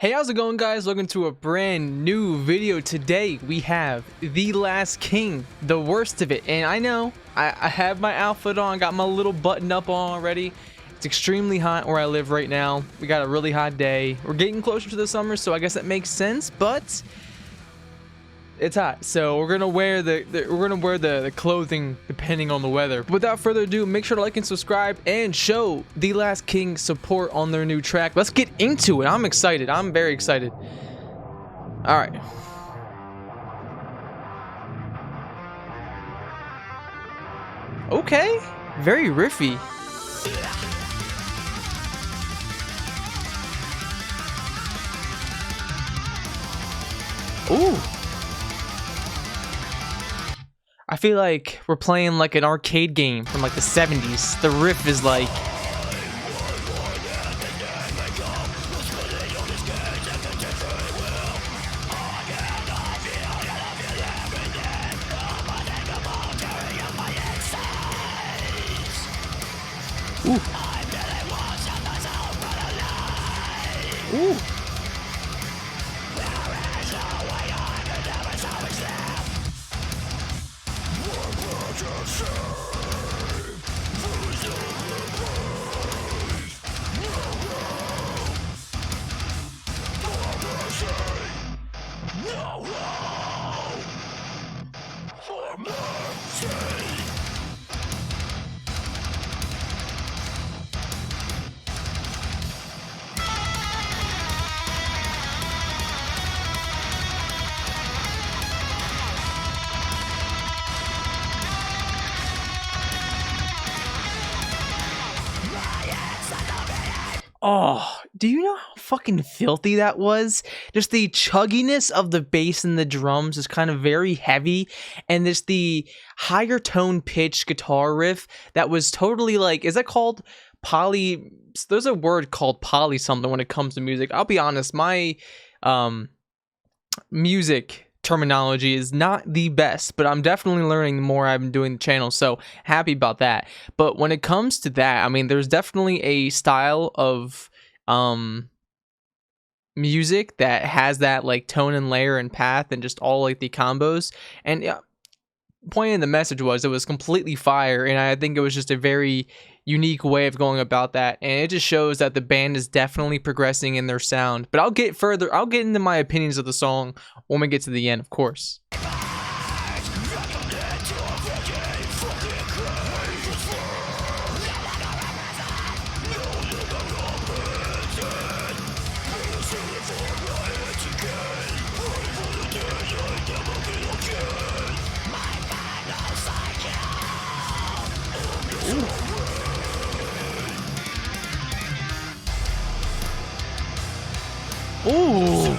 Hey, how's it going, guys? Welcome to a brand new video. Today we have The Last King, the worst of it. And I know I have my outfit on, got my little button up on already. It's extremely hot where I live right now. We got a really hot day. We're getting closer to the summer, so I guess that makes sense, but it's hot, so we're gonna wear the clothing depending on the weather. Without further ado, make sure to like and subscribe and show The Last King support on their new track. Let's get into it. I'm excited. I'm very excited. All right. Okay. Very riffy. Ooh. I feel like we're playing like an arcade game from like the 70s. The riff is like... Ooh. Ooh. Oh, do you know how fucking filthy that was? Just the chugginess of the bass and the drums is kind of very heavy, and there's the higher tone pitched guitar riff that was totally like, is that called poly? There's a word called poly something when it comes to music. I'll be honest, my music terminology is not the best, but I'm definitely learning the more I've been doing the channel, so happy about that. But when it comes to that, I mean, there's definitely a style of music that has that like tone and layer and path and just all like the combos. And yeah, point in the message was it was completely fire, and I think it was just a very unique way of going about that, and it just shows that the band is definitely progressing in their sound. But I'll get into my opinions of the song when we get to the end, of course. Ooh.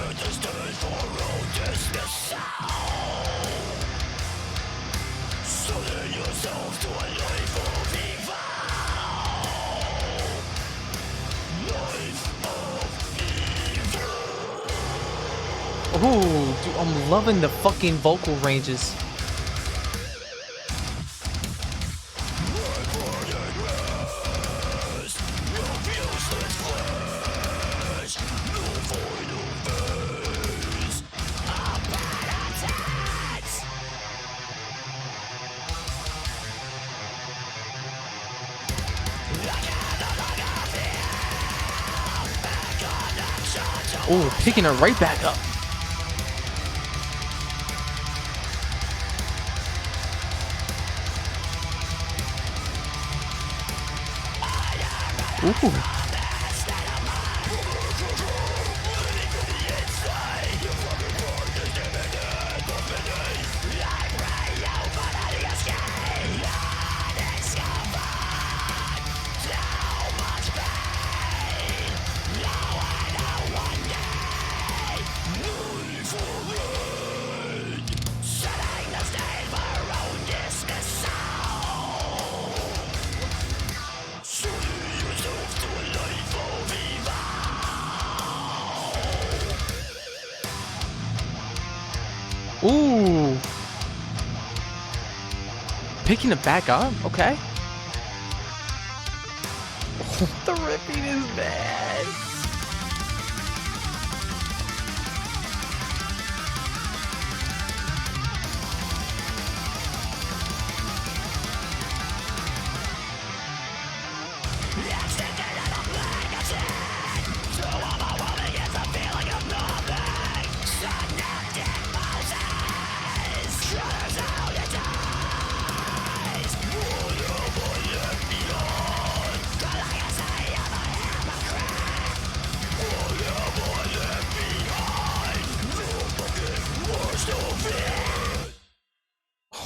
Ooh, dude, I'm loving the fucking vocal ranges. Oh, picking it right back up. Ooh. Ooh. Picking it back up? Okay. The ripping is bad.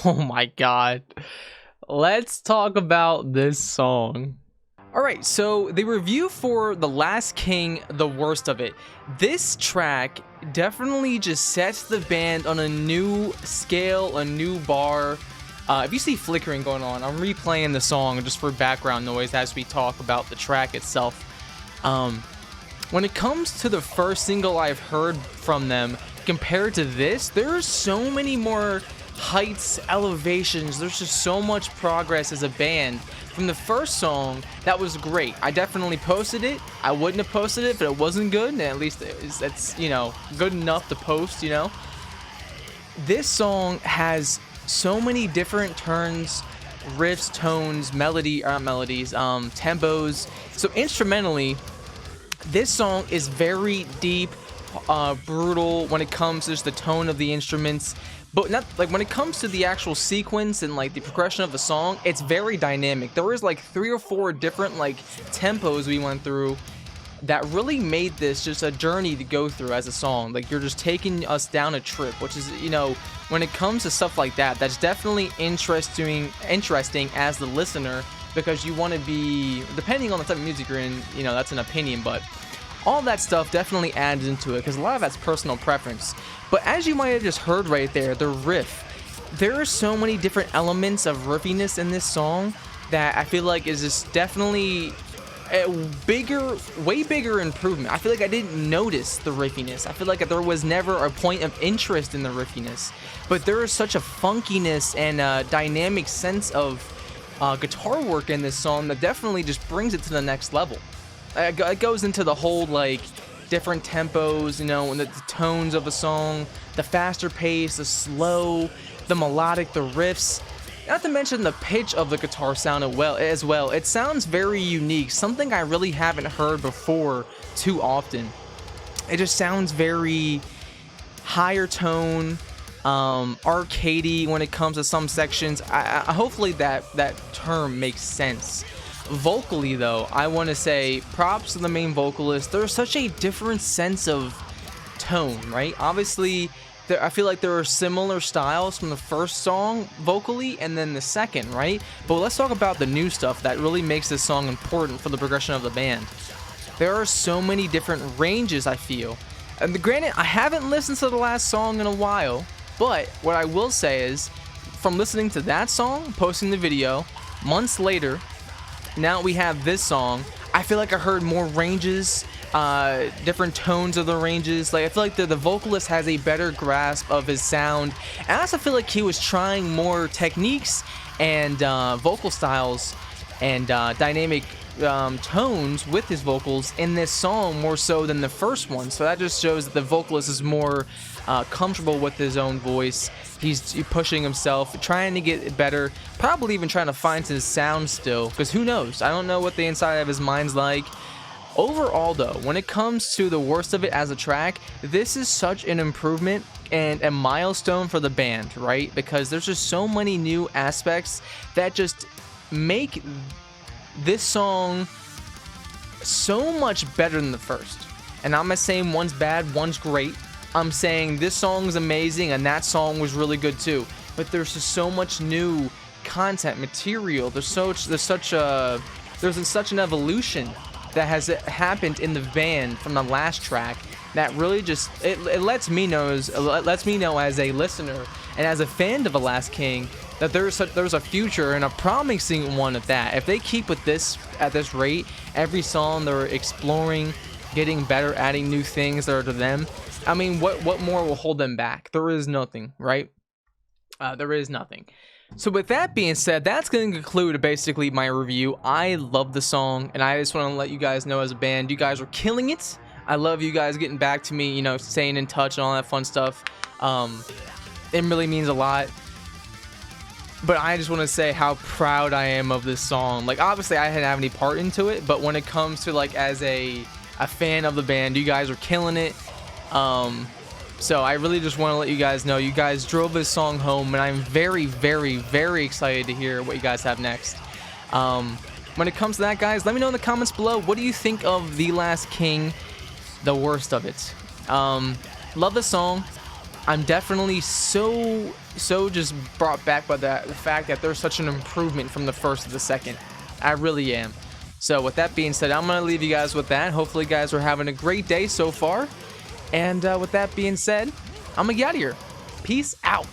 Oh my god. Let's talk about this song. Alright, so the review for The Last King, The Worst of It. This track definitely just sets the band on a new scale, a new bar. If you see flickering going on, I'm replaying the song just for background noise as we talk about the track itself. When it comes to the first single I've heard from them, compared to this, there's so many more heights, elevations. There's just so much progress as a band. From the first song, that was great. I definitely posted it. I wouldn't have posted it if it wasn't good, and at least it's, you know, good enough to post, you know. This song has so many different turns, riffs, tones, tempos. So instrumentally, this song is very deep, brutal when it comes to just the tone of the instruments, but not like when it comes to the actual sequence and like the progression of the song, it's very dynamic. There was like 3 or 4 different like tempos we went through that really made this just a journey to go through as a song. Like, you're just taking us down a trip, which is, you know, when it comes to stuff like that, that's definitely interesting as the listener, because you want to be, depending on the type of music you're in, you know, that's an opinion, but all that stuff definitely adds into it, because a lot of that's personal preference. But as you might have just heard right there, the riff, there are so many different elements of riffiness in this song that I feel like is just definitely a way bigger improvement. I feel like I didn't notice the riffiness. I feel like there was never a point of interest in the riffiness, but there is such a funkiness and a dynamic sense of guitar work in this song that definitely just brings it to the next level. It goes into the whole like different tempos, you know, and the tones of a song, the faster pace, the slow, the melodic, the riffs. Not to mention the pitch of the guitar sound as well. It sounds very unique, something I really haven't heard before too often. It just sounds very higher tone, arcadey when it comes to some sections. Hopefully that term makes sense. Vocally though, I want to say props to the main vocalist. There's such a different sense of tone, right? Obviously, I feel like there are similar styles from the first song vocally and then the second, right? But let's talk about the new stuff that really makes this song important for the progression of the band. There are so many different ranges, I feel. And granted, I haven't listened to the last song in a while, but what I will say is, from listening to that song, posting the video, months later, now we have this song, I feel like I heard more ranges, different tones of the ranges. Like, I feel like the vocalist has a better grasp of his sound, and I also feel like he was trying more techniques and vocal styles and dynamic tones with his vocals in this song more so than the first one. So that just shows that the vocalist is more comfortable with his own voice. He's pushing himself, trying to get better, probably even trying to find his sound still, because who knows? I don't know what the inside of his mind's like. Overall though, when it comes to the worst of it as a track, this is such an improvement and a milestone for the band, right? Because there's just so many new aspects that just make this song so much better than the first. And I'm not saying one's bad, one's great. I'm saying this song's amazing and that song was really good too. But there's just so much new content material. There's such an evolution that has happened in the band from the last track that really just it lets me know as a listener and as a fan of The Last King that there's a future, and a promising one at that. If they keep with this at this rate, every song they're exploring, getting better, adding new things that are to them, I mean, what more will hold them back? There is nothing, right? There is nothing. So with that being said, that's going to conclude basically my review. I love the song, and I just want to let you guys know as a band, you guys are killing it. I love you guys getting back to me, you know, staying in touch and all that fun stuff. It really means a lot. But I just want to say how proud I am of this song. Like, obviously I didn't have any part into it, but when it comes to like as a fan of the band, you guys are killing it. So I really just want to let you guys know you guys drove this song home, and I'm very, very, very excited to hear what you guys have next. When it comes to that, guys, let me know in the comments below, what do you think of The Last King, The Worst of It? Love the song. I'm definitely so just brought back by the fact that there's such an improvement from the first to the second. I really am. So with that being said, I'm gonna leave you guys with that. Hopefully you guys are having a great day so far, and with that being said, I'm gonna get out of here. Peace out.